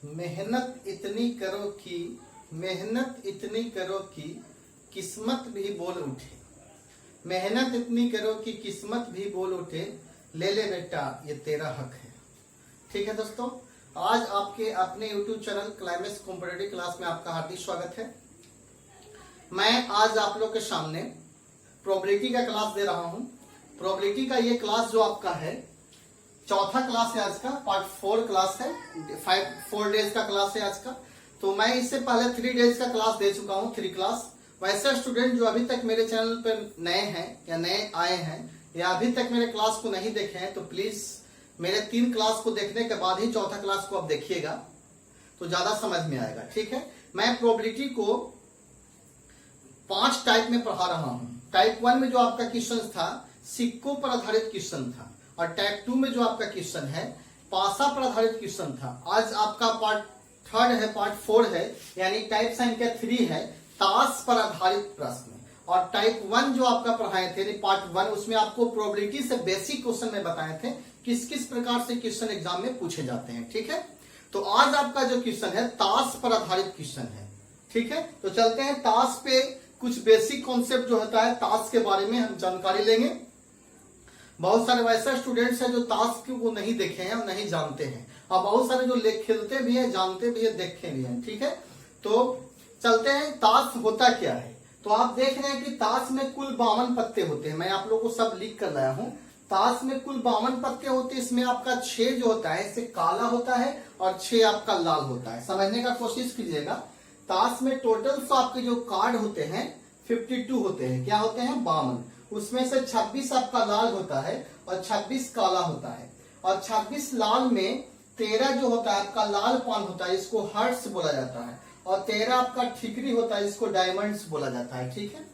मेहनत इतनी करो कि किस्मत भी बोल उठे। मेहनत इतनी करो कि किस्मत भी बोल उठे, ले ले बेटा ये तेरा हक है। ठीक है दोस्तों, आज आपके अपने YouTube channel climax competitive class में आपका हार्दिक स्वागत है। मैं आज आप लोग के सामने प्रोबेबिलिटी का क्लास दे रहा हूं। प्रोबेबिलिटी का ये क्लास जो आपका है, चौथा क्लास है आज का, पार्ट 4 क्लास है, 4 डेज का क्लास है आज का। तो मैं इससे पहले 3 डेज का क्लास दे चुका हूं, 3 क्लास। वैसे स्टूडेंट जो अभी तक मेरे चैनल पर नए हैं या नए आए हैं या अभी तक मेरे क्लास को नहीं देखे हैं, तो प्लीज मेरे 3 क्लास को देखने के बाद ही चौथा क्लास को आप देखिएगा, तो ज्यादा समझ में आएगा। ठीक है, मैं प्रोबेबिलिटी को 5 टाइप में पढ़ा रहा हूं। टाइप 1 में जो आपका क्वेश्चन था सिक्कों पर आधारित क्वेश्चन था, और टाइप 2 में जो आपका क्वेश्चन है पासा पर आधारित क्वेश्चन था। आज आपका पार्ट 3 है, पार्ट 4 है, यानी टाइप संख्या 3 है, ताश पर आधारित प्रश्न। और टाइप 1 जो आपका पढ़ाए थे पार्ट 1, उसमें आपको प्रोबेबिलिटी से बेसिक क्वेश्चन में बताए थे किस किस प्रकार से क्वेश्चन एग्जाम में पूछे जाते हैं। ठीक है, तो आज आपका जो क्वेश्चन है ताश पर आधारित क्वेश्चन है। ठीक है, तो चलते हैं ताश पे। कुछ बेसिक कॉन्सेप्ट जो होता है ताश के बारे में हम जानकारी लेंगे। बहुत सारे वैसे स्टूडेंट्स हैं जो ताश को नहीं देखे हैं और नहीं जानते हैं, और बहुत सारे जो खेलते भी हैं, जानते भी हैं, देखे भी हैं। ठीक है, तो चलते हैं ताश होता क्या है। तो आप देख रहे हैं कि ताश में कुल 52 पत्ते होते हैं। मैं आप लोगों को सब लिख कर लाया हूं। ताश में कुल 52 पत्ते होते हैं। इसमें आपका 6 जो होता है इसे काला होता है और 6 आपका लाल होता है। समझने का कोशिश कीजिएगा। ताश में टोटल आपके जो कार्ड होते हैं 52 होते हैं। क्या होते हैं? 52। उसमें से 26 आपका लाल होता है और 26 काला होता है। और 26 लाल में 13 जो होता है आपका लाल पान होता है, इसको हार्ट्स बोला जाता है। और 13 आपका ठीकरी होता है, इसको डायमंड्स बोला जाता है। ठीक है,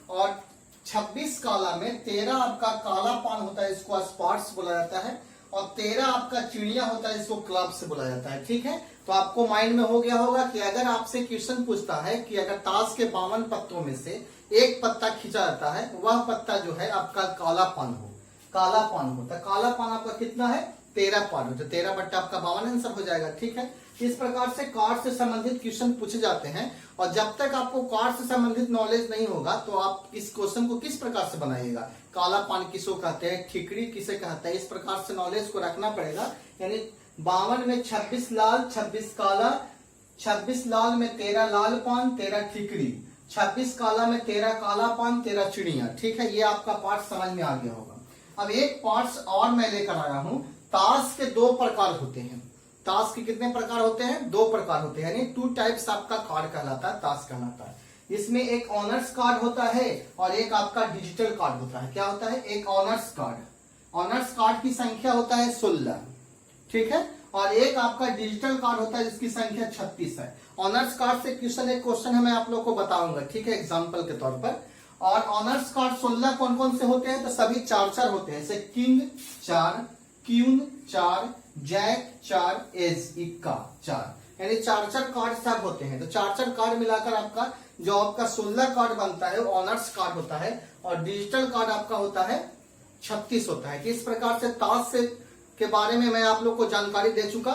और 26 काला में 13 आपका काला पान होता है, इसको स्पार्स बोला जाता है। और 13 आपका चिड़िया होता है, इसको क्लब्स बोला जाता है। ठीक है, तो आपको माइंड में हो गया होगा कि अगर आपसे क्वेश्चन पूछता है कि अगर ताश के 52 पत्तों में से एक पत्ता खींचा जाता है, वह पत्ता जो है आपका काला पान हो, काला पान होता है। काला पान आपका कितना है? 13 पान होता है। 13 बट्टा आपका 52 आंसर हो जाएगा। ठीक है, इस प्रकार से कार्ड से संबंधित क्वेश्चन पूछे जाते हैं। और जब तक आपको कार्ड से संबंधित नॉलेज नहीं होगा तो आप इस क्वेश्चन को किस प्रकार से बनाइएगा, काला पान किसको कहते हैं, ठीकरी किसे कहते हैं, इस प्रकार से नॉलेज को रखना पड़ेगा। यानी 52 में 26 लाल 26 काला, 26 लाल में 13 लाल पान 13 ठीकरी, 26 काला में 13 काला पान 13 चिड़िया। ठीक है, ये आपका पार्ट समझ में आ गया होगा। अब एक पार्ट और मैं लेकर आया हूं। ताश के 2 प्रकार होते हैं। ताश के कितने प्रकार होते हैं? 2 प्रकार होते हैं, यानी 2 टाइप्स आपका कार्ड कहलाता है, ताश कहलाता है। इसमें एक ऑनर्स कार्ड होता है और एक आपका डिजिटल कार्ड होता है। क्या होता है? एक ऑनर्स कार्ड। ऑनर्स कार्ड की संख्या होता है 16। ठीक है, और एक आपका डिजिटल कार्ड होता है जिसकी संख्या 36 है। ऑनर्स कार्ड से एक क्वेश्चन है, मैं आप लोग को बताऊंगा। ठीक है, एग्जाम्पल के तौर पर। और ऑनर्स कार्ड 16 कौन कौन से होते हैं? तो सभी 4 होते हैं, जैसे किंग 4, क्वीन 4, जैक 4, एज इक्का 4, यानी 4 कार्ड सब होते हैं। तो 4 कार्ड मिलाकर आपका जो आपका 16 कार्ड बनता है वो ऑनर्स कार्ड होता है, और डिजिटल कार्ड आपका होता है 36 होता है। इस प्रकार से ताश से के बारे में मैं आप लोग को जानकारी दे चुका।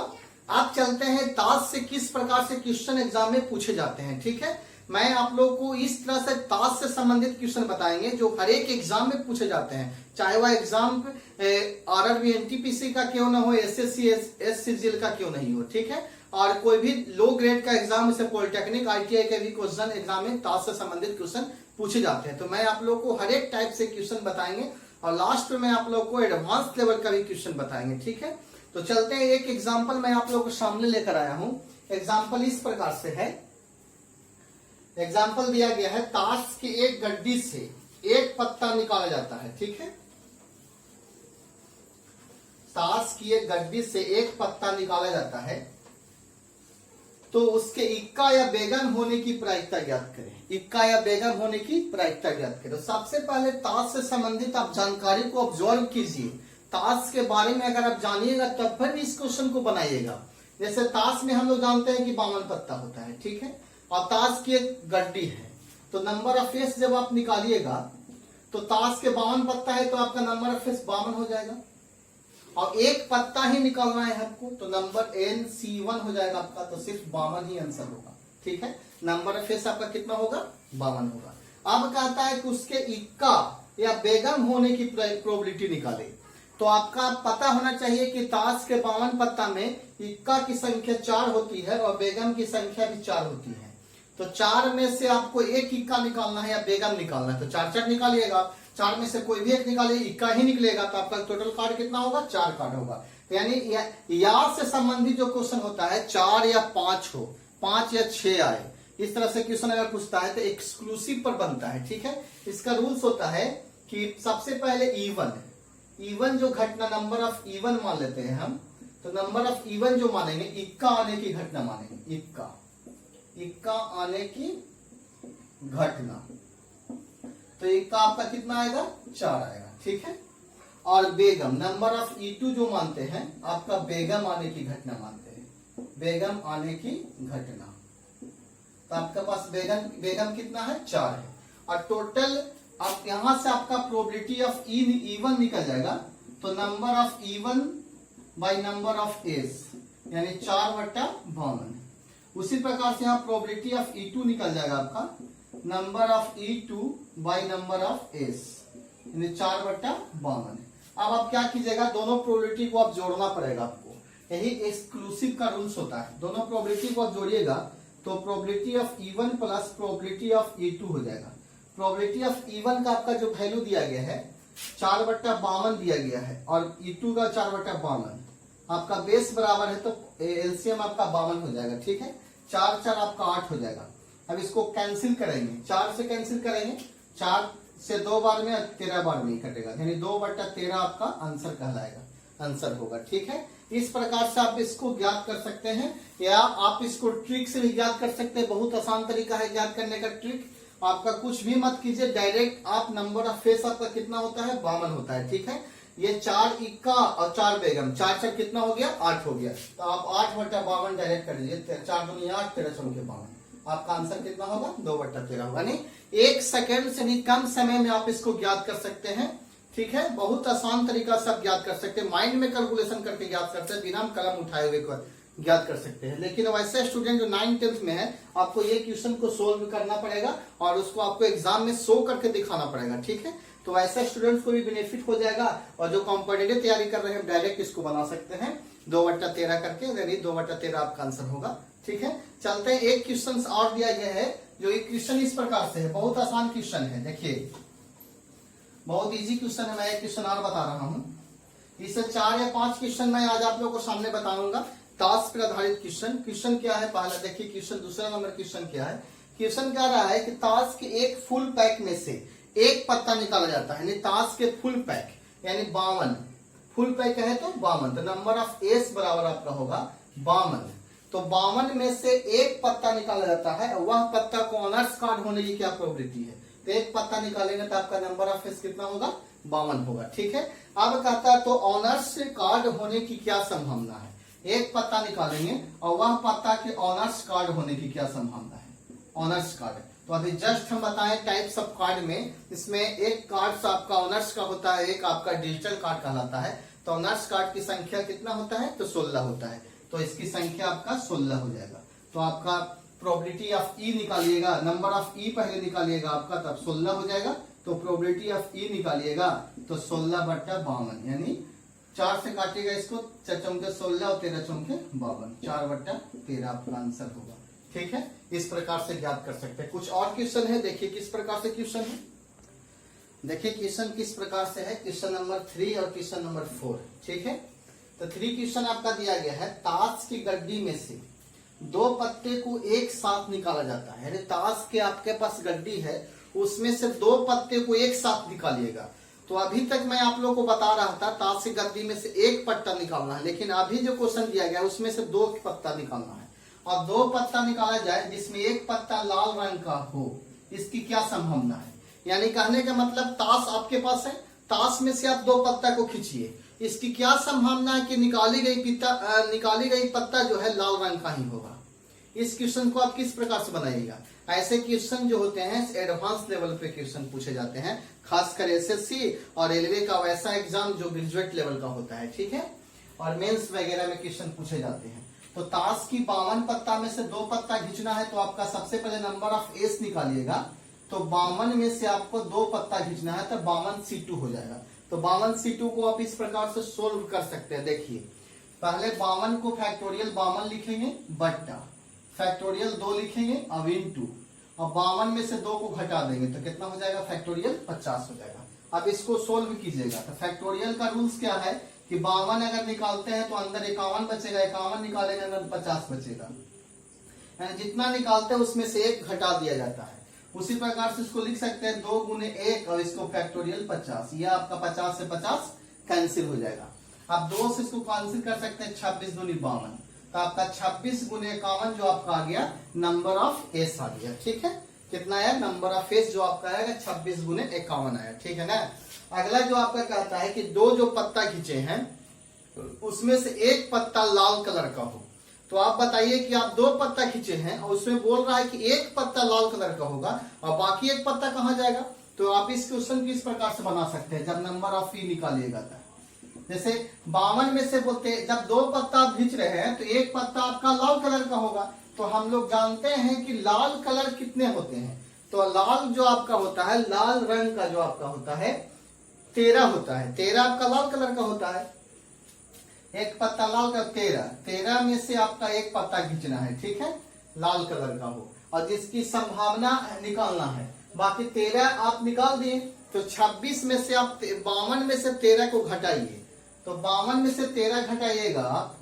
आप चलते हैं ताश से किस प्रकार से क्वेश्चन एग्जाम में पूछे जाते हैं। ठीक है, मैं आप लोग को इस तरह से ताश से संबंधित क्वेश्चन बताएंगे जो हर एक एग्जाम में पूछे जाते हैं, चाहे वह एग्जाम आरआरबी एनटीपीसी का क्यों ना हो, एसएससी एससीजीएल का क्यों नहीं हो। ठीक है, और कोई भी लो ग्रेड का एग्जाम, जैसे पॉलिटेक्निक आईटीआई के भी क्वेश्चन एग्जाम में ताश से संबंधित क्वेश्चन पूछे जाते हैं। तो मैं आप लोग को हर एक टाइप से क्वेश्चन बताएंगे, और लास्ट में मैं आप लोग को एडवांस लेवल का भी क्वेश्चन बताएंगे। ठीक है, तो चलते हैं। एक एग्जाम्पल मैं आप लोग को सामने लेकर आया हूं। एग्जाम्पल इस प्रकार से है। एग्जाम्पल दिया गया है, ताश की एक गड्डी से एक पत्ता निकाला जाता है। ठीक है, ताश की एक गड्डी से एक पत्ता निकाला जाता है, तो उसके इक्का या बेगम होने की प्रायिकता ज्ञात करें। इक्का या बेगम होने की प्रायिकता ज्ञात करें। तो सबसे पहले ताश से संबंधित आप जानकारी को ऑब्जर्व कीजिए। ताश के बारे में अगर आप जानिएगा तब फिर इस क्वेश्चन को बनाइएगा। जैसे ताश में हम लोग जानते हैं कि 52 पत्ता होता है। ठीक है, और ताश की एक गड्डी है, तो नंबर ऑफ फेस जब आप निकालिएगा तो ताश के 52 पत्ता है तो आपका नंबर ऑफ फेस 52 हो जाएगा। और एक पत्ता ही निकालना है हमको, तो नंबर NC1 हो जाएगा आपका, तो सिर्फ 52 ही आंसर होगा। ठीक है, नंबर ऑफ फेस आपका कितना होगा, 52 होगा। अब कहता है कि उसके इक्का या बेगम होने की प्रोबेबिलिटी निकाले। तो आपका पता होना चाहिए कि ताश के 52 पत्ता में इक्का की संख्या 4 होती है और बेगम की संख्या भी 4 होती है। तो 4 में से आपको एक इक्का निकालना है या बेगम निकालना है, तो 4 निकालिएगा। 4 में से कोई भी एक निकालिए, इक्का ही निकलेगा, तो आपका टोटल कार्ड कितना होगा, 4 कार्ड होगा। यानी या से संबंधित जो क्वेश्चन होता है 4 या 5 हो, 5 या 6 आए, इस तरह से क्वेश्चन अगर पूछता है तो एक्सक्लूसिव पर बनता है। ठीक है, इसका रूल्स होता है कि सबसे पहले इवन जो घटना, नंबर ऑफ इवन मान लेते हैं हम, तो नंबर ऑफ इवन जो मानेंगे, इक्का आने की घटना मानेंगे, इक्का आने की घटना, तो इक्का आपका कितना आएगा, 4 आएगा। ठीक है, और बेगम, नंबर ऑफ E2 जो मानते हैं आपका बेगम आने की घटना मानते हैं, बेगम आने की घटना, तो आपके पास बेगम कितना है, 4 है। और टोटल आप यहां से आपका प्रोबेबिलिटी ऑफ E1 निकल जाएगा, तो number of E1 by number of S, यानी 4/52। उसी प्रकार से यहाँ प्रोबेबिलिटी ऑफ E2 निकल जाएगा आपका, number of E2 by number of S, यानी 4/52। अब आप क्या कीजिएगा, दोनों प्रोबेबिलिटी को आप जोड़ना पड़ेगा आपको, यही एक्सक्लूसिव का रूल्स होता है। दोनों प्रोबेबिलिटी को आप जोड़िएगा तो probability of E1 plus probability of E2 हो जाएगा। प्रोबेबिलिटी ऑफ E1 का आपका जो वैल्यू दिया गया है 4/52 दिया गया है, और E2 का 4/52, आपका बेस बराबर है तो एलसीएम आपका 52 हो जाएगा। ठीक है, 4 4 आपका 8 हो जाएगा। अब इसको कैंसिल करेंगे, 4 से कैंसिल करेंगे, 4 से 2 बार में 13 बार में ही कटेगा, यानी 2/13 आपका आंसर कहलाएगा, आंसर होगा। ठीक है, इस प्रकार से आप इसको ज्ञात कर सकते हैं, या आप इसको ट्रिक से भी ज्ञात कर सकते हैं। बहुत आसान तरीका है ज्ञात करने का ट्रिक। आपका कुछ भी मत कीजिए, डायरेक्ट आप नंबर ऑफ फेस आपका कितना होता है, 52 होता है। ठीक है, ये 4 इक्का और 4 बेगम, 4 4 कितना हो गया, 8 हो गया, तो आप 8/52 डायरेक्ट कर दीजिए, 4 दूनी 8, 13 चौके 52, आपका आंसर कितना होगा, 2/13 होगा। नहीं, 1 सेकेंड से भी कम समय में आप इसको ज्ञात कर सकते हैं। ठीक है, बहुत आसान तरीका से आप ज्ञात कर सकते हैं, माइंड में कैलकुलेशन करके ज्ञात करते हैं, बिना कलम उठाए हुए ज्ञात कर सकते हैं। लेकिन वैसे स्टूडेंट जो 9th 10th में है, आपको ये क्वेश्चन को सोल्व करना पड़ेगा और उसको आपको एग्जाम में शो करके दिखाना पड़ेगा। ठीक है, तो वैसे स्टूडेंट्स को भी बेनिफिट हो जाएगा, और जो कॉम्पिटिटिव तैयारी कर रहे हैं डायरेक्ट इसको बना सकते हैं 2/13 करके, यानी 2/13 आपका आंसर होगा। ठीक है, चलते हैं, एक क्वेश्चन और दिया गया है, जो एक क्वेश्चन इस प्रकार से है, बहुत आसान क्वेश्चन है, देखिए बहुत इजी क्वेश्चन है। मैं एक क्वेश्चन और बता रहा हूँ, इससे 4 या 5 क्वेश्चन मैं आज आप लोगों को सामने बताऊंगा, ताश पर आधारित क्वेश्चन। क्वेश्चन क्या है, पहला देखिए क्वेश्चन, दूसरा नंबर क्वेश्चन क्या है। क्वेश्चन क्या रहा है कि ताश के एक फुल पैक में से एक पत्ता निकाला जाता है, यानी ताश के फुल पैक, यानी 52, फुल पैक है तो 52, तो नंबर ऑफ एस बराबर आपका होगा 52। तो 52 में से एक पत्ता निकाला जाता है, वह पत्ता को ऑनर्स कार्ड होने की क्या प्रोबेबिलिटी है, तो एक पत्ता निकालेंगे तो आपका नंबर ऑफ एस कितना होगा, 52 होगा। ठीक है, अब कहता है तो ऑनर्स कार्ड होने की क्या संभावना है, एक पत्ता निकालेंगे और वह पत्ता के ऑनर्स कार्ड होने की क्या संभावना है, ऑनर्स कार्ड। तो अभी जस्ट हम बताएं टाइप्स ऑफ कार्ड में, इसमें एक कार्ड आपका ऑनर्स का होता है, एक आपका डिजिटल कार्ड कहलाता है। तो ऑनर्स कार्ड की संख्या कितना होता है, तो 16 होता है, तो इसकी संख्या आपका 16 हो जाएगा। तो आपका प्रोबेबिलिटी ऑफ ई निकालिएगा, नंबर ऑफ ई पहले निकालिएगा आपका, तब 16 हो जाएगा। तो प्रोबेबिलिटी ऑफ ई निकालिएगा तो 16/52, यानी 4 से काटिएगा इसको, 4 चौके 16 और 13 चौके 52, 4/13 आपका आंसर होगा। ठीक है, इस प्रकार से ज्ञात कर सकते हैं। कुछ और क्वेश्चन है, देखिए किस प्रकार से क्वेश्चन है, देखिए क्वेश्चन किस प्रकार से है, क्वेश्चन नंबर 3 और क्वेश्चन नंबर 4। ठीक है, तो 3 क्वेश्चन आपका दिया गया है, ताश की गड्डी में से 2 पत्ते को एक साथ निकाला जाता है, यानी ताश के आपके पास गड्डी है, उसमें से 2 पत्ते को एक साथ निकालिएगा। तो अभी तक मैं आप लोगों को बता रहा था ताश की गड्डी में से एक पत्ता निकालना है, लेकिन अभी जो क्वेश्चन दिया गया है उसमें से 2 पत्ता निकालना है, और 2 पत्ता निकाला जाए जिसमें एक पत्ता लाल रंग का हो, इसकी क्या संभावना है। यानी कहने का मतलब ताश आपके पास है, ताश में से आप 2 पत्ता को खींचिए, इसकी क्या संभावना है कि निकाली गई पत्ता जो है लाल रंग का ही होगा। इस क्वेश्चन को आप किस प्रकार से बनाइएगा। ऐसे क्वेश्चन जो होते हैं एडवांस लेवल पे क्वेश्चन पूछे जाते हैं, खासकर एसएससी और रेलवे का वैसा एग्जाम जो ग्रेजुएट लेवल का होता है, ठीक है, और मेंस वगैरह में क्वेश्चन पूछे जाते हैं। तो ताश की 52 पत्ता में से 2 पत्ता खींचना है, तो आपका सबसे पहले नंबर ऑफ एस निकालिएगा। तो 52 में से आपको 2 पत्ता खींचना है, तो 52C2 हो जाएगा। तो 52C2 को आप इस प्रकार से सोल्व कर सकते हैं। देखिए, पहले 52 को फैक्टोरियल 52 लिखेंगे बट्टा फैक्टोरियल 2 लिखेंगे अब इंटू, और 52 में से 2 को घटा देंगे तो कितना हो जाएगा, फैक्टोरियल 50 हो जाएगा। अब इसको सोल्व कीजिएगा। तो फैक्टोरियल का रूल्स क्या है कि 52 अगर निकालते हैं तो अंदर 51 बचेगा, 51 निकालेंगे अंदर 50 बचेगा, यानी जितना निकालते हैं उसमें से 1 घटा दिया जाता है। उसी प्रकार से इसको लिख सकते हैं 2 गुने 1 और इसको फैक्टोरियल 50, यह आपका 50 से 50 कैंसिल हो जाएगा। आप 2 से इसको कैंसिल कर सकते हैं, 26 दूनी 52, तो आपका 26 गुने 51 जो आपका आ गया नंबर ऑफ एस आ गया, ठीक है। कितना आया, नंबर ऑफ एस जो आपका आएगा 26 गुने 51 आया, ठीक है ना। अगला जो आपका कहता है कि 2 जो पत्ता खींचे हैं उसमें से 1 पत्ता लाल कलर का हो। तो आप बताइए कि आप 2 पत्ता खींचे हैं और उसमें बोल रहा है कि 1 पत्ता लाल कलर का होगा और बाकी 1 पत्ता कहाँ जाएगा। तो आप इस क्वेश्चन को इस प्रकार से बना सकते हैं जब नंबर ऑफ ई निकालिएगा। जैसे 52 में से बोलते जब 2 पत्ता आप खींच रहे हैं तो 1 पत्ता आपका लाल कलर का होगा। तो हम लोग जानते हैं कि लाल कलर कितने होते हैं। तो लाल जो आपका होता है, लाल रंग का जो आपका होता है 13 होता है। 13 आपका लाल कलर का होता है। 1 पत्ता लाल का 13 में से आपका 1 पत्ता खींचना है, ठीक है, लाल कलर का हो और जिसकी संभावना निकालना है। बाकी 13 आप निकाल दिए तो 26 में से आप 52 में से 13 को घटाइए। तो 52 में से 13 घटाइएगा आप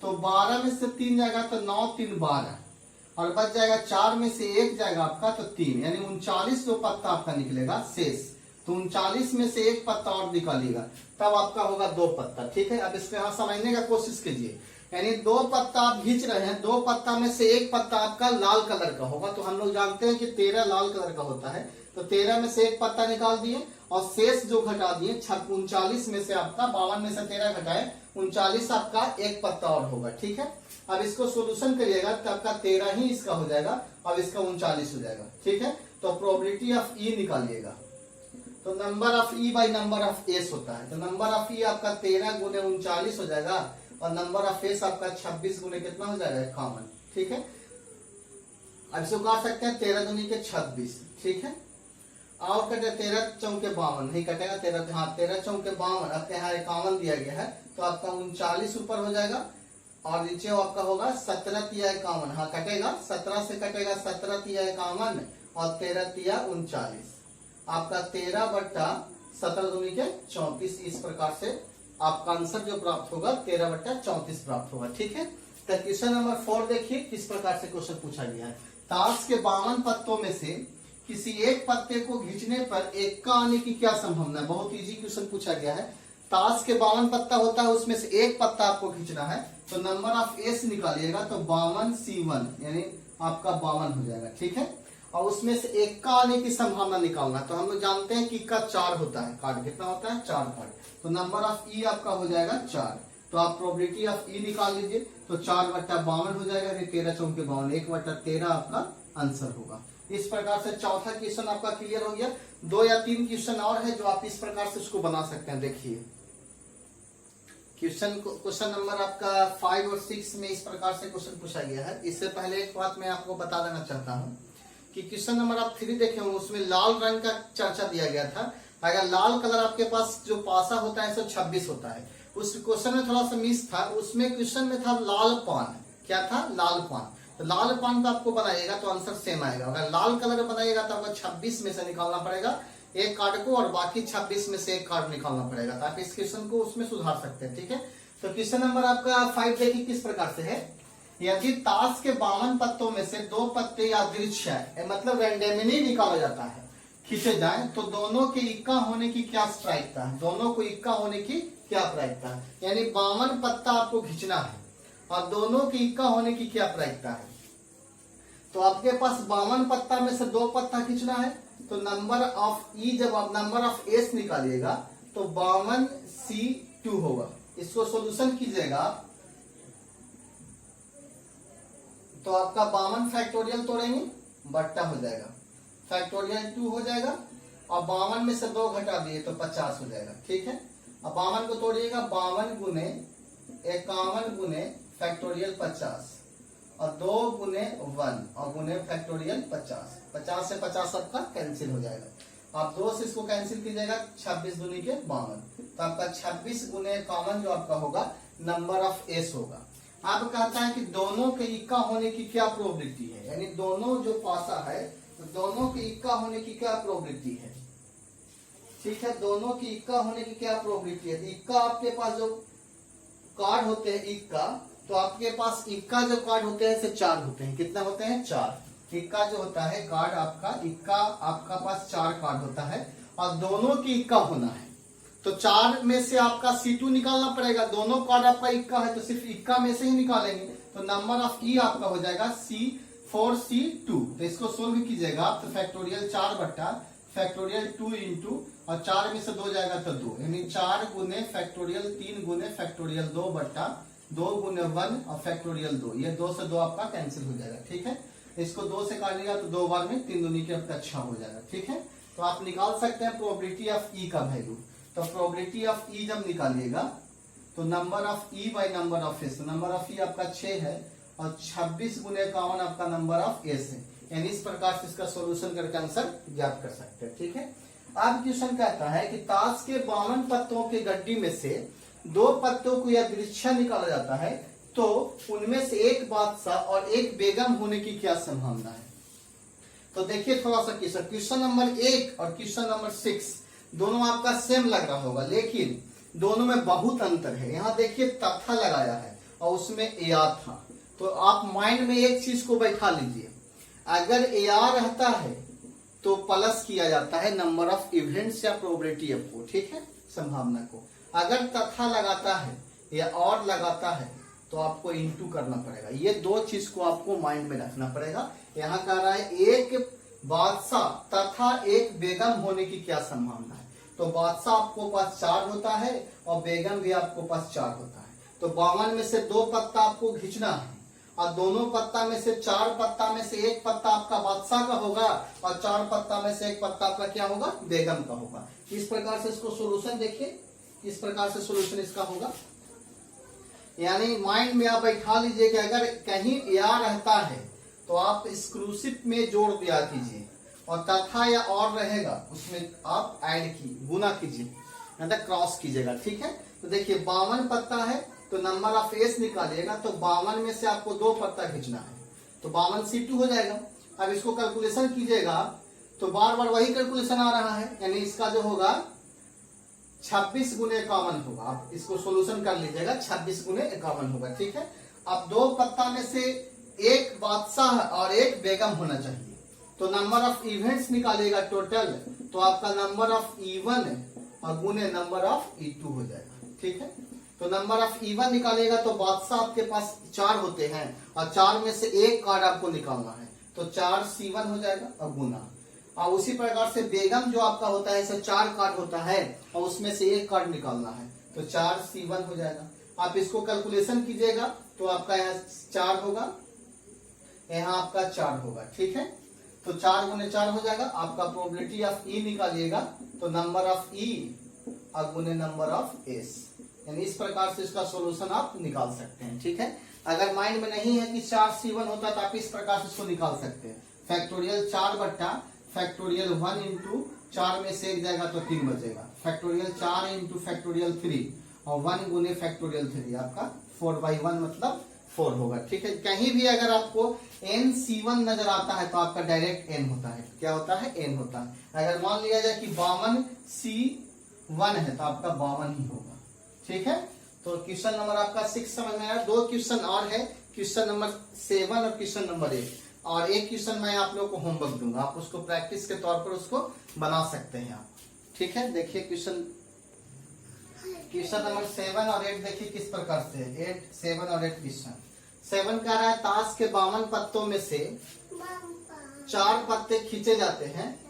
तो 12 में से 3 जाएगा तो 9 3 12 और बच जाएगा 4 में से 1 जाएगा आपका तो 3, यानी 39 जो पत्ता आपका निकलेगा शेष। तो 39 में से 1 पत्ता और निकालिएगा तब आपका होगा 2 पत्ता, ठीक है। अब इसको यहाँ समझने का कोशिश कीजिए, यानी 2 पत्ता आप खींच रहे हैं, 2 पत्ता में से 1 पत्ता आपका लाल कलर का होगा। तो हम लोग जानते हैं कि 13 लाल कलर का होता है। तो 13 में से 1 पत्ता निकाल दिए और शेष जो घटा दिए 39 में से आपका 52 में से 13 घटाए 39 आपका 1 पत्ता और होगा, ठीक है। अब इसको सोल्यूशन करिएगा तो आपका 13 ही इसका हो जाएगा, अब इसका 39 हो जाएगा, ठीक है। तो प्रोबेबिलिटी ऑफ ई निकालिएगा। तो number of E by number of S होता है। तो नंबर ऑफ ई आपका 13 गुने 39 हो जाएगा और नंबर ऑफ एस आपका 26 गुने कितना हो जाएगा 51, ठीक है। अब इसको काट सकते हैं 13 दूनी के 26, ठीक है। और कटे 13 चौके 52 नहीं कटेगा, 13 हाँ 13 चौके 52 आपके यहाँ 51 दिया गया है तो आपका 39 ऊपर हो जाएगा और नीचे आपका होगा 17 तिया 51, हाँ कटेगा 17 से कटेगा 17 तिया 51 और 13 तिया 39, आपका 13 बट्टा 17 दूनी के 34। इस प्रकार से आपका आंसर जो प्राप्त होगा 13 बट्टा 34 प्राप्त होगा, ठीक है। तो क्वेश्चन नंबर 4 देखिए किस प्रकार से क्वेश्चन पूछा गया है। ताश के 52 पत्तों में से किसी एक पत्ते को खींचने पर 1 का आने की क्या संभावना है। बहुत इजी क्वेश्चन पूछा गया है। ताश के 52 पत्ता होता है, उसमें से 1 पत्ता आपको खींचना है। तो नंबर ऑफ एस निकालिएगा तो 52C1 यानी आपका 52 हो जाएगा, ठीक है। और उसमें से 1 का आने की संभावना निकालना। तो हम लोग जानते हैं कि का 4 होता है, कार्ड कितना होता है 4 कार्ड। तो नंबर ऑफ ई आपका हो जाएगा 4। तो आप प्रोबेबिलिटी ऑफ ई निकाल लीजिए तो 4 बट्टा 52 हो जाएगा, 13 चौके 52, 1 बट्टा 13 आपका आंसर होगा। इस प्रकार से चौथा क्वेश्चन आपका क्लियर हो गया। 2 या 3 क्वेश्चन और है जो आप इस प्रकार से उसको बना सकते हैं। देखिए क्वेश्चन नंबर आपका 5 और 6 में इस प्रकार से क्वेश्चन पूछा गया है। इससे पहले एक बात मैं आपको बता देना चाहता हूँ कि क्वेश्चन नंबर आप 3 देखे होंगे, उसमें लाल रंग का चर्चा दिया गया था। अगर लाल कलर आपके पास जो पासा होता है 126 होता है, उस क्वेश्चन में थोड़ा सा मिस था। उसमें क्वेश्चन में था लाल पान, क्या था लाल पान। तो लाल पान का आपको बनाइएगा तो आंसर सेम आएगा। अगर लाल कलर बनाइएगा तो आपको 26 में से निकालना पड़ेगा 1 कार्ड को और बाकी 26 में से 1 कार्ड निकालना पड़ेगा। तो आप इस क्वेश्चन को उसमें सुधार सकते हैं, ठीक है। तो क्वेश्चन नंबर आपका 5 देखिए किस प्रकार से है। यदि ताश के 52 पत्तों में से 2 पत्ते यादृच्छिक मतलब रैंडमली निकाला जाता है खींचे जाए तो दोनों के इक्का होने की क्या प्रायिकता है। दोनों को इक्का होने की क्या प्रायिकता है, यानी 52 पत्ता आपको खींचना है और दोनों के इक्का होने की क्या प्रायिकता है। तो आपके पास 52 पत्ता में से 2 पत्ता खींचना है तो नंबर ऑफ ई जब आप नंबर ऑफ एस निकालिएगा तो 52C2 होगा। इसको सोल्यूशन कीजिएगा तो आपका 52 फैक्टोरियल तोड़ेंगे बट्टा हो जाएगा, फैक्टोरियल 2 हो जाएगा, और 52 में से 2 घटा दिए तो 50 हो जाएगा। ठीक है, अब 52 को तोड़िएगा, 52 गुने 51 गुने फैक्टोरियल 50 और 2 गुने 1 और गुने फैक्टोरियल 50, 50 से 50 आपका कैंसिल हो जाएगा। आप 2 से इसको कैंसिल कीजिएगा, 26 दूनी के 52, तो आपका 26 गुने 51 जो आपका होगा नंबर ऑफ एस होगा। आप कहता है कि दोनों के इक्का होने की क्या प्रोबेबिलिटी है, यानी दोनों जो पासा है तो दोनों के इक्का होने की क्या प्रोबेबिलिटी है। ठीक है, दोनों की इक्का होने की क्या प्रोबेबिलिटी है। इक्का आपके पास जो कार्ड होते हैं इक्का, तो आपके पास इक्का जो कार्ड होते हैं 4 होते हैं। कितना होते हैं? 4। इक्का जो होता है कार्ड आपका, इक्का आपका पास 4 कार्ड होता है और दोनों की इक्का होना है, तो 4 में से आपका C2 निकालना पड़ेगा। दोनों कार्ड आपका इक्का है तो सिर्फ इक्का में से ही निकालेंगे, तो नंबर ऑफ ई आपका हो जाएगा C4C2। तो इसको सोल्व कीजिएगा आप, तो फैक्टोरियल 4 बट्टा फैक्टोरियल 2 इंटू, और 4 में से 2 जाएगा तो 2, यानी 4 गुने फैक्टोरियल 3 गुने फैक्टोरियल 2 बट्टा 2 गुने 1 और फैक्टोरियल 2, ये 2 से 2 आपका कैंसिल हो जाएगा। ठीक है, इसको 2 से काट लिया तो 2 बार में 3 दूनी के आपका 6 हो जाएगा। ठीक है, तो आप निकाल सकते हैं प्रोबेबिलिटी ऑफ ई का वैल्यू। तो प्रोबेबिलिटी ऑफ ई जब निकालिएगा तो number of E by number of S, number of E आपका 6 है और 26 गुने 51 आपका नंबर ऑफ एस है, यानी इस प्रकार से इसका सॉल्यूशन करके आंसर ज्ञात कर सकते हैं। ठीक है, अब क्वेश्चन कहता है कि ताश के 52 पत्तों के गड्डी में से 2 पत्तों को यह दृश्य निकाला जाता है, तो उनमें से एक बादशाह और एक बेगम होने की क्या संभावना है। तो देखिए थोड़ा सा क्वेश्चन नंबर 1 और क्वेश्चन नंबर 6 दोनों आपका सेम लग रहा होगा, लेकिन दोनों में बहुत अंतर है। यहाँ देखिए तथा लगाया है और उसमें या था, तो आप माइंड में एक चीज को बैठा लीजिए, अगर या रहता है तो प्लस किया जाता है नंबर ऑफ इवेंट्स या प्रोबेबिलिटी को, ठीक है, संभावना को। अगर तथा लगाता है या और लगाता है तो आपको इंटू करना पड़ेगा। ये 2 चीज को आपको माइंड में रखना पड़ेगा। यहाँ कह रहा है एक बादशाह तथा एक बेगम होने की क्या संभावना है, तो बादशाह आपको पास 4 होता है और बेगम भी आपको पास 4 होता है, तो 52 में से 2 पत्ता आपको खींचना है और दोनों पत्ता में से 4 पत्ता में से एक पत्ता आपका बादशाह का होगा और 4 पत्ता में से एक पत्ता आपका क्या होगा, बेगम का होगा। इस प्रकार से इसको सोल्यूशन देखिए, इस प्रकार से सोल्यूशन इसका होगा। यानी माइंड में आप बैठा लीजिए कि अगर कहीं या रहता है तो आप एक्सक्लूसिव में जोड़ दिया कीजिए और तथा या और रहेगा उसमें आप ऐड की गुना कीजिए, मतलब क्रॉस कीजिएगा। ठीक है, तो देखिए 52 पत्ता है तो नंबर ऑफ एस निकालिएगा, तो 52 में से आपको 2 पत्ता खींचना है, तो 52 C2 हो जाएगा। अब इसको कैलकुलेशन कीजिएगा तो बार बार वही कैलकुलेशन आ रहा है, यानी इसका जो होगा 26 गुने 51 होगा। आप इसको सोल्यूशन कर लीजिएगा, 26 गुने 51 होगा। ठीक है, अब 2 पत्ता में से एक बादशाह और एक बेगम होना चाहिए, तो नंबर ऑफ इवेंट्स निकालिएगा टोटल, तो आपका नंबर ऑफ E1 और गुने नंबर ऑफ E2 हो जाएगा। ठीक है, तो नंबर ऑफ E1 निकालेगा तो बादशाह आपके पास 4 होते हैं और 4 में से एक कार्ड आपको निकालना है, तो 4C1 हो जाएगा और गुना। और उसी प्रकार से बेगम जो आपका होता है इसे 4 कार्ड होता है और उसमें से एक कार्ड निकालना है, तो 4C1 हो जाएगा। आप इसको कैलकुलेशन कीजिएगा तो आपका यहाँ 4 होगा, यहाँ आपका 4 होगा। ठीक है, तो 4 गुने 4 हो जाएगा। आपका प्रोबेबिलिटी ऑफ ई निकालिएगा तो नंबर ऑफ ई और गुने नंबर ऑफ एस, यानी इस प्रकार से इसका सॉल्यूशन आप निकाल सकते हैं। ठीक है, अगर माइंड में नहीं है कि 4C1 होता है तो आप इस प्रकार से इसको निकाल सकते हैं, फैक्टोरियल 4 बट्टा फैक्टोरियल 1 इंटू 4 में से 1 जाएगा तो 3 बचेगा, फैक्टोरियल 4 इंटू फैक्टोरियल 3 और 1 गुने फैक्टोरियल 3, आपका 4/1 मतलब 4 होगा। ठीक है, कहीं भी अगर आपको NC1 नजर आता है तो आपका डायरेक्ट n होता है, क्या होता है, n होता है। अगर मान लिया जाए कि 52C1 है तो आपका 52 ही होगा। ठीक है, तो क्वेश्चन नंबर आपका 6 समझ में आया। 2 क्वेश्चन और है, क्वेश्चन नंबर 7 और क्वेश्चन नंबर 8, और एक क्वेश्चन मैं आप लोगों को होमवर्क दूंगा, आप उसको प्रैक्टिस के तौर पर उसको बना सकते हैं आप। ठीक है, देखिए क्वेश्चन नंबर 7 और 8 देखिए किस प्रकार से 7 और 8 क्वेश्चन। 7 कह रहा है ताश के 52 पत्तों में से 4 पत्ते खींचे जाते हैं,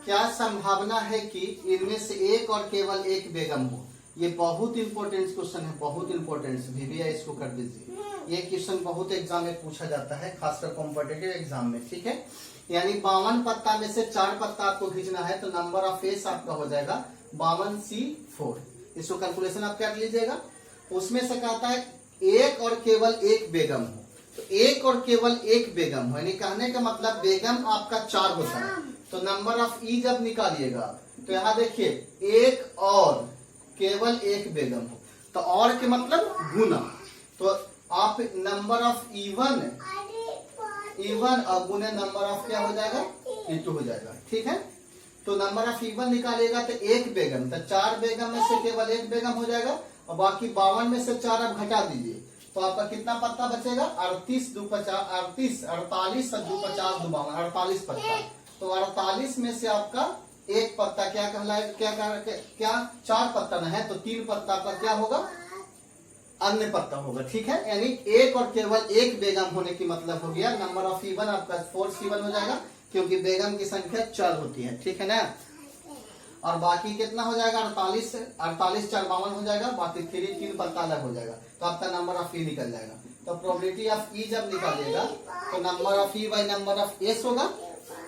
क्या संभावना है कि इनमें से एक और केवल एक बेगम हो। ये बहुत इंपॉर्टेंट क्वेश्चन है, बहुत इंपॉर्टेंट, भैया इसको कर दीजिए। ये क्वेश्चन बहुत एग्जाम में पूछा जाता है, खासकर कॉम्पिटिटिव एग्जाम में, ठीक है। यानी 52 पत्ता में से 4 पत्ता आपको खींचना है, तो नंबर ऑफ फेस आपका हो जाएगा 52C4। इसको कैलकुलेशन आप कर लीजिएगा। उसमें से कहता है एक और केवल एक बेगम हो, तो एक और केवल एक बेगम हो, यानी कहने का मतलब बेगम आपका 4 होता है, तो नंबर ऑफ ई जब निकालिएगा तो यहाँ देखिए एक और केवल एक बेगम हो, तो और के मतलब गुना, तो आप नंबर ऑफ इवन और गुने नंबर ऑफ क्या हो जाएगा, E2 हो जाएगा, ठीक है। तो नंबर ऑफ इवन निकालेगा तो एक बेगम, तो 4 बेगम में से केवल एक बेगम हो जाएगा, और बाकी 52 में से 4 आप घटा दीजिए, तो आपका कितना पत्ता बचेगा, 38 2 50 38 48 और 2 50 2 52 48 पत्ता। तो 48 में से आपका एक पत्ता क्या कहलाएगा, क्या 4 पत्ता न है, तो 3 पत्ता का क्या होगा, अन्य पत्ता होगा, ठीक है। यानी एक और केवल एक बेगम होने की मतलब हो गया नंबर ऑफ इवन आपका 4C1 हो जाएगा, क्योंकि बेगम की संख्या 4 होती है, ठीक है ना। और बाकी कितना हो जाएगा, 48 4 52 हो जाएगा, बाकी 3 पत्ता अलग हो जाएगा, तो आपका नंबर ऑफ ई निकल जाएगा। तो प्रोबेबिलिटी ऑफ ई जब निकालिएगा तो number of E by number of S होगा,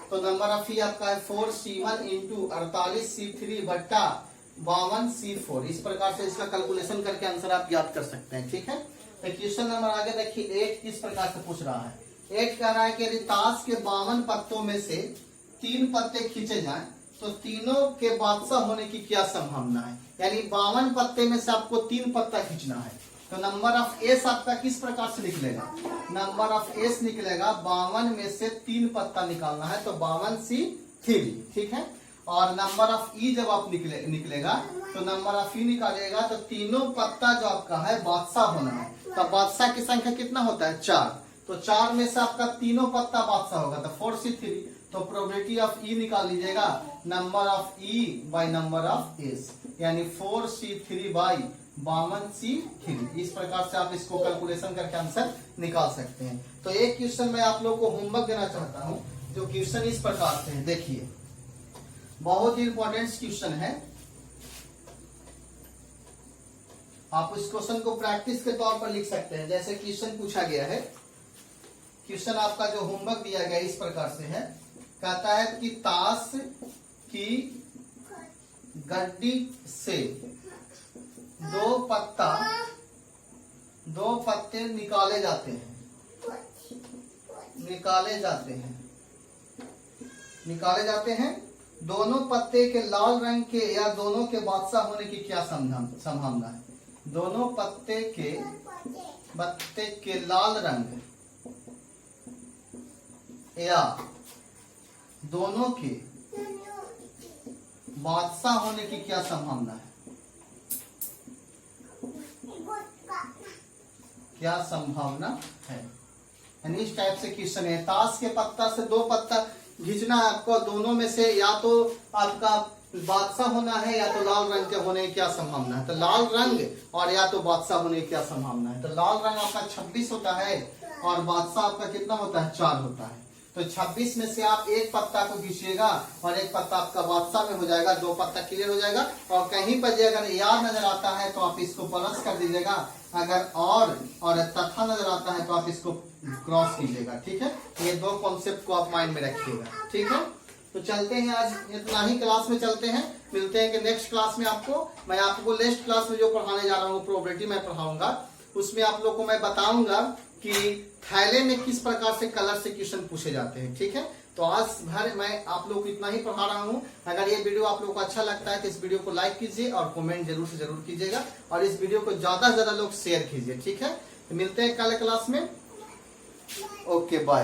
तो नंबर ऑफ ई आपका है 4C1 इंटू 48C3 बट्टा 52C4। इस प्रकार से इसका कैलकुलेशन करके आंसर आप याद कर सकते हैं, ठीक है। तो क्वेश्चन नंबर आगे देखिए 8 किस प्रकार से पूछ रहा है। 8 कह रहा है कि ताश के 52 पत्तों में से 3 पत्ते खींचे जाएं तो तीनों के बादशाह होने की क्या संभावना है, यानी 52 पत्ते में से आपको 3 पत्ता खींचना है, तो नंबर ऑफ एस आपका किस प्रकार से निकलेगा, नंबर ऑफ एस निकलेगा 52 में से 3 पत्ता निकालना है, तो 52C3, ठीक है। और नंबर ऑफ ई जब आप निकलेगा तो नंबर ऑफ ई निकालेगा, तो तीनों पत्ता जो आपका है बादशाह होना है, तो बादशाह की संख्या कितना होता है 4, तो 4 में से आपका तीनों पत्ता बादशाह होगा, तो 4C3। तो प्रोबेबिलिटी ऑफ ई निकाल लीजिएगा, number of E by number of S, यानी 4C3 बाई 52C3। इस प्रकार से आप इसको कैलकुलेशन करके आंसर निकाल सकते हैं। तो एक क्वेश्चन मैं आप लोग को होमवर्क देना चाहता हूं, जो क्वेश्चन इस प्रकार से है, देखिए बहुत ही इंपॉर्टेंट क्वेश्चन है। आप इस क्वेश्चन को प्रैक्टिस के तौर पर लिख सकते हैं। जैसे क्वेश्चन पूछा गया है, क्वेश्चन आपका जो होमवर्क दिया गया इस प्रकार से है, कहता है कि ताश की गड्डी से 2 पत्ते निकाले जाते हैं, दोनों पत्ते के लाल रंग के या दोनों के बादशाह होने की क्या संभावना है, दोनों पत्ते के लाल रंग या दोनों के बादशाह होने की क्या संभावना है, क्या संभावना है, यानी इस टाइप से क्वेश्चन है। ताश के पत्ता से 2 पत्ता खींचना है आपको, दोनों में से या तो आपका बादशाह होना है या तो लाल रंग के होने की क्या संभावना है, तो लाल रंग और या तो बादशाह होने की क्या संभावना है, तो लाल रंग आपका 26 होता है और बादशाह आपका कितना होता है 4 होता है, तो 26 में से आप एक पत्ता को खींचिएगा और एक पत्ता आपका बादशाह में हो जाएगा, 2 पत्ता क्लियर हो जाएगा। और कहीं पर अगर याद नजर आता है तो आप इसको प्लस कर दीजिएगा, अगर और तथा नजर आता है तो आप इसको क्रॉस कीजिएगा, ठीक है। ये 2 कॉन्सेप्ट को आप माइंड में रखिएगा, ठीक है। तो चलते हैं, आज इतना ही क्लास में चलते हैं, मिलते हैं कि नेक्स्ट क्लास में मैं आपको नेक्स्ट क्लास में जो पढ़ाने जा रहा हूँ प्रोबेबिलिटी मैं पढ़ाऊंगा, उसमें आप लोग को मैं बताऊंगा कि थैले में किस प्रकार से कलर से क्वेश्चन पूछे जाते हैं, ठीक है। तो आज भर मैं आप लोग को इतना ही पढ़ा रहा हूँ। अगर ये वीडियो आप लोग को अच्छा लगता है तो इस वीडियो को लाइक कीजिए और कमेंट जरूर से जरूर कीजिएगा, और इस वीडियो को ज्यादा से ज्यादा लोग शेयर कीजिए, ठीक है। तो मिलते हैं कल क्लास में, ओके बाय।